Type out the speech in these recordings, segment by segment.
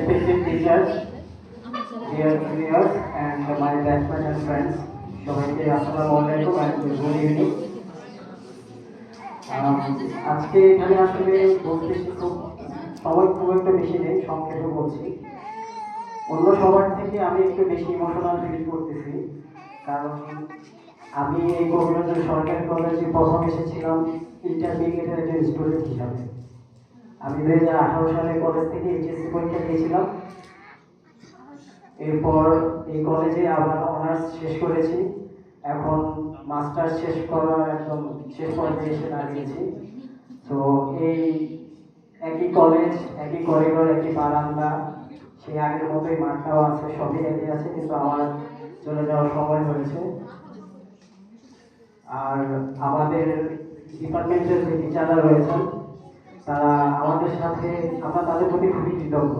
respected teachers, dear juniors, and my classmates and friends. সবাইকে আসসালামু আলাইকুম and good evening. আজকে এখানে আসলে বলতেছি খুব একটা বেশি নেই, সংক্ষেপে বলছি। অন্য সবার থেকে আমি একটু বেশি ইমোশনাল ফিল করতেছি, কারণ আমি এই গোবিন্দগঞ্জ সরকারি কলেজে প্রথম এসেছিলাম ইন্টারমিডিয়েটের একজন স্টুডেন্ট হিসাবে। আমি 2018 সালে কলেজ থেকে এইচএসসি পরীক্ষা দিয়েছিলাম। এরপর এই কলেজে আবার অনার্স শেষ করেছি, এখন মাস্টার্স শেষ করার একদম শেষ পর্যায়ে এসে দাঁড়িয়েছি। তো এই একই কলেজ, একই করিডোর, একই বারান্দা, সেই আগের মতোই মাঠটাও আছে, সবই একই আছে, কিন্তু আমার চলে যাওয়ার সময় হয়েছে। আর আমাদের ডিপার্টমেন্টের যে টিচাররা রয়েছেন, তারা আমাদের সাথে, আমরা তাদের প্রতি খুবই কৃতজ্ঞ।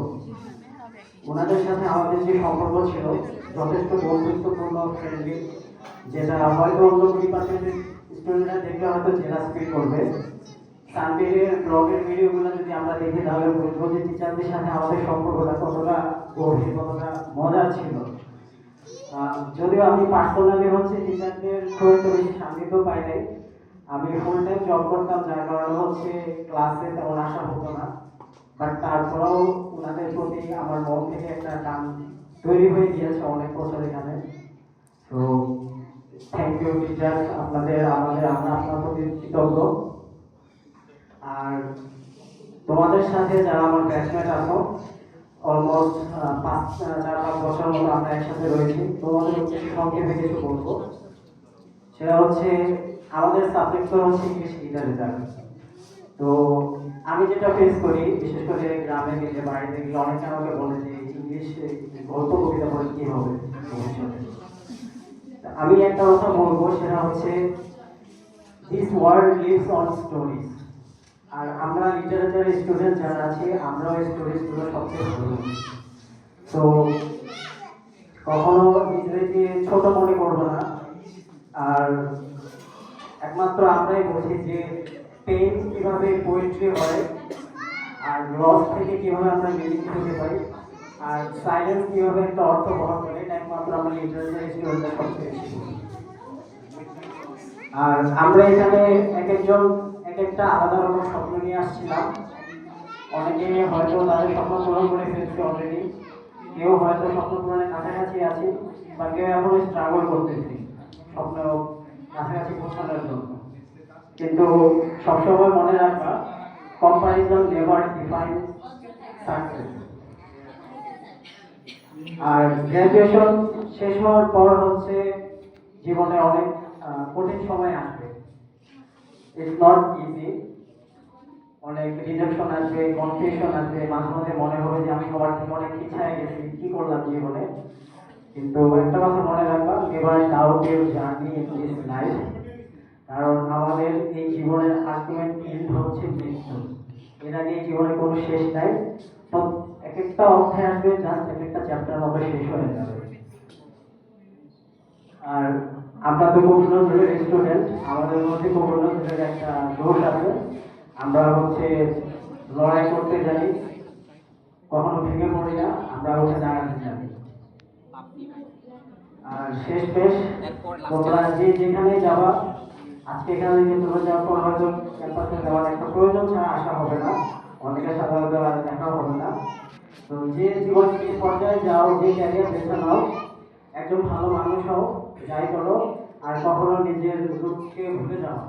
ওনাদের সাথে আমাদের যে সম্পর্ক ছিল যথেষ্ট বন্ধুত্বপূর্ণ, ফ্রেন্ডলি, যেটা হয়তো অন্য ডিপার্টমেন্টের স্টুডেন্টরা দেখলে হয়তো জেলাস ফিল করবে। সানডের ব্লগের ভিডিওগুলো যদি আমরা দেখি তাহলে বলবো যে টিচারদের সাথে আমাদের সম্পর্কটা কতটা গভীর, কতটা মজার ছিল। যদিও আমি পার্সোনালি টিচারদের খুব একটা বেশি সান্নিধ্য পাই নাই। আমি ফুল টাইম জব করতাম, যার কারণে ক্লাসে তেমন আসা হতো না। বাট তারপরেও ওনাদের প্রতি আমার মন থেকে একটা টান তৈরি হয়ে গিয়েছে অনেক বছর এখানে। তো থ্যাংক ইউ টিচার, আমরা আপনার প্রতি কৃতজ্ঞ। আর তোমাদের সাথে যারা আমার ব্যাচমেট আছো, অলমোস্ট 4-5 বছর মতো আমরা একসাথে রয়েছি। তোমাদের সংক্ষেপে কিছু বলবো, সেটা আমাদের সাবজেক্ট ইংলিশ লিটারেচার। তো আমি যেটা ফেস করি, বিশেষ করে গ্রামে গেলে, বাড়িতে গেলে অনেকে আমাকে বলে যে ইংলিশ গল্প কবিতা পড়ে কি হবে ভবিষ্যতে। আমি একটা কথা বলবো, সেটা this world lives on stories. আর আমরা লিটারেচার স্টুডেন্ট যারা আছি, আমরাও স্টোরিজগুলো সবচেয়ে ভালো। তো কখনো নিজেদেরকে ছোট মনে করবো না। আর একমাত্র আমরাই বুঝি যে পেন কিভাবে পোয়েট্রি হয়, আর লস থেকে কিভাবে আমরা মিনিং খুঁজে পাই, আর সাইলেন্স কিভাবে একটা অর্থ বহন করে, এটা একমাত্র আমরা লিটারেচার স্টুডেন্টরা সবচেয়ে বেশি বুঝি। আর আমরা এখানে এক একটা আলাদা রকম স্বপ্ন নিয়ে আসছিলাম। অনেকে হয়তো তাদের স্বপ্ন পূরণ করে ফেলছে অলরেডি, কেউ হয়তো স্বপ্ন পূরণের কাছাকাছি আছে, বা কেউ এখন স্ট্রাগল করতেছে স্বপ্ন কাছাকাছি পৌঁছানোর জন্য। কিন্তু সবসময় মনে রাখবা, কম্পারিজন নেভার ডিফাইন সাকসেস। আর গ্র্যাজুয়েশন শেষ হওয়ার পর জীবনে অনেক কঠিন সময় আসবে। It's not easy. অনেক রিজেকশন আসবে, কনফিউশন আসবে, মাঝে মাঝে মনে হবে যে আমি সবার থেকে অনেক পিছায় গেছি, কি করলাম জীবনে। কিন্তু একটা কথা মনে রাখবা, never doubt your journey in this life. কারণ আমাদের এই জীবনের আলটিমেট এন্ড মৃত্যু। এর আগে জীবনে কোনো শেষ নাই। তো এক একটা অধ্যায় আসবে, জাস্ট এক একটা চ্যাপ্টার মতো শেষ হয়ে যাবে। আর আমরা তো গোবিন্দগঞ্জের স্টুডেন্ট, আমাদের মধ্যে গোবিন্দগঞ্জের একটা জোশ আছে। আমরা লড়াই করতে জানি, কখনো ভেঙে পড়ি না, আমরা দাঁড়াতে জানি। আর শেষ তোমরা যেখানে যাবা, আজকে এখানে তোমরা যাওয়ার পর হয়তো ক্যাম্পাসে যাওয়ার একটা প্রয়োজন ছাড়া আসা হবে না, অনেকের সাথে হয়তো আর দেখা হবে না। তো যে জীবন পর্যায়ে যাও, যে ক্যারিয়ার বেছে নাও, একজন ভালো মানুষ হও, যাই করো, আর কখনো নিজের রুটকে ভুলে যাও।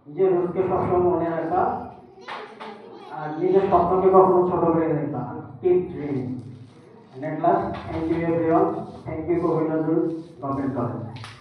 নিজের রুটকে সবসময় মনে রাখবা, আর নিজের স্বপ্নকে কখনো ছোট করে দেখবা। Keep dreaming. And at last, thank you everyone. Thank you, Govinda Group, Government College.